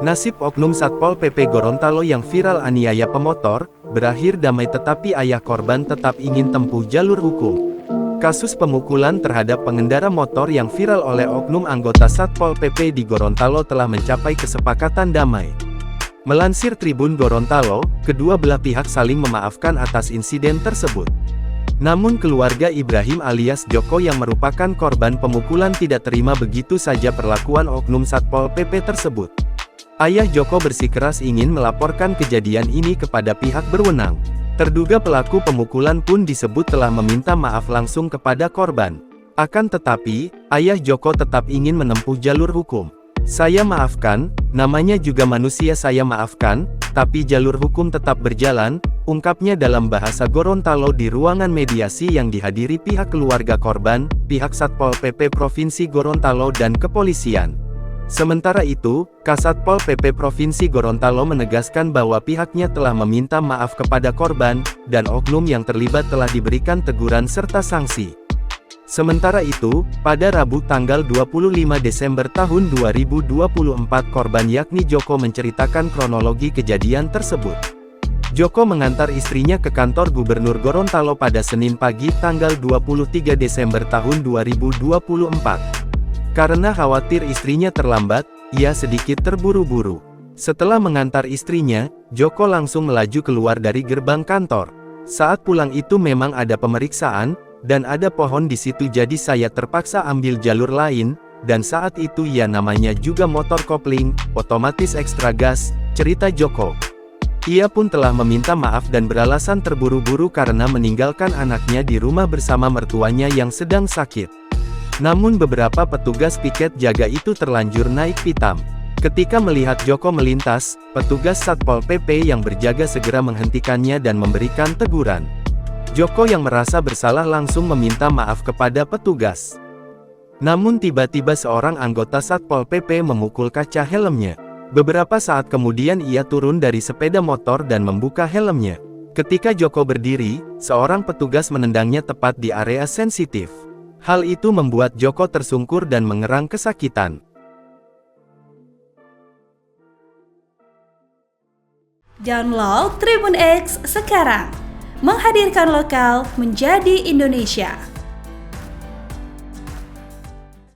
Nasib oknum Satpol PP Gorontalo yang viral aniaya pemotor, berakhir damai tetapi ayah korban tetap ingin tempuh jalur hukum. Kasus pemukulan terhadap pengendara motor yang viral oleh oknum anggota Satpol PP di Gorontalo telah mencapai kesepakatan damai. Melansir Tribun Gorontalo, kedua belah pihak saling memaafkan atas insiden tersebut. Namun keluarga Ibrahim alias Joko yang merupakan korban pemukulan tidak terima begitu saja perlakuan oknum Satpol PP tersebut. Ayah Joko bersikeras ingin melaporkan kejadian ini kepada pihak berwenang. Terduga pelaku pemukulan pun disebut telah meminta maaf langsung kepada korban. Akan tetapi, ayah Joko tetap ingin menempuh jalur hukum. "Saya maafkan, namanya juga manusia, saya maafkan, tapi jalur hukum tetap berjalan," ungkapnya dalam bahasa Gorontalo di ruangan mediasi yang dihadiri pihak keluarga korban, pihak Satpol PP Provinsi Gorontalo dan kepolisian. Sementara itu, Kasatpol PP Provinsi Gorontalo menegaskan bahwa pihaknya telah meminta maaf kepada korban, dan oknum yang terlibat telah diberikan teguran serta sanksi. Sementara itu, pada Rabu tanggal 25 Desember tahun 2024 korban yakni Joko menceritakan kronologi kejadian tersebut. Joko mengantar istrinya ke kantor Gubernur Gorontalo pada Senin pagi tanggal 23 Desember tahun 2024. Karena khawatir istrinya terlambat, ia sedikit terburu-buru. Setelah mengantar istrinya, Joko langsung melaju keluar dari gerbang kantor. Saat pulang itu memang ada pemeriksaan, dan ada pohon di situ jadi saya terpaksa ambil jalur lain, dan saat itu ya namanya juga motor kopling, otomatis ekstra gas, cerita Joko. Ia pun telah meminta maaf dan beralasan terburu-buru karena meninggalkan anaknya di rumah bersama mertuanya yang sedang sakit. Namun beberapa petugas piket jaga itu terlanjur naik pitam. Ketika melihat Joko melintas, petugas Satpol PP yang berjaga segera menghentikannya dan memberikan teguran. Joko yang merasa bersalah langsung meminta maaf kepada petugas. Namun tiba-tiba seorang anggota Satpol PP memukul kaca helmnya. Beberapa saat kemudian ia turun dari sepeda motor dan membuka helmnya. Ketika Joko berdiri, seorang petugas menendangnya tepat di area sensitif. Hal itu membuat Joko tersungkur dan mengerang kesakitan. Download Tribun X sekarang, menghadirkan lokal menjadi Indonesia.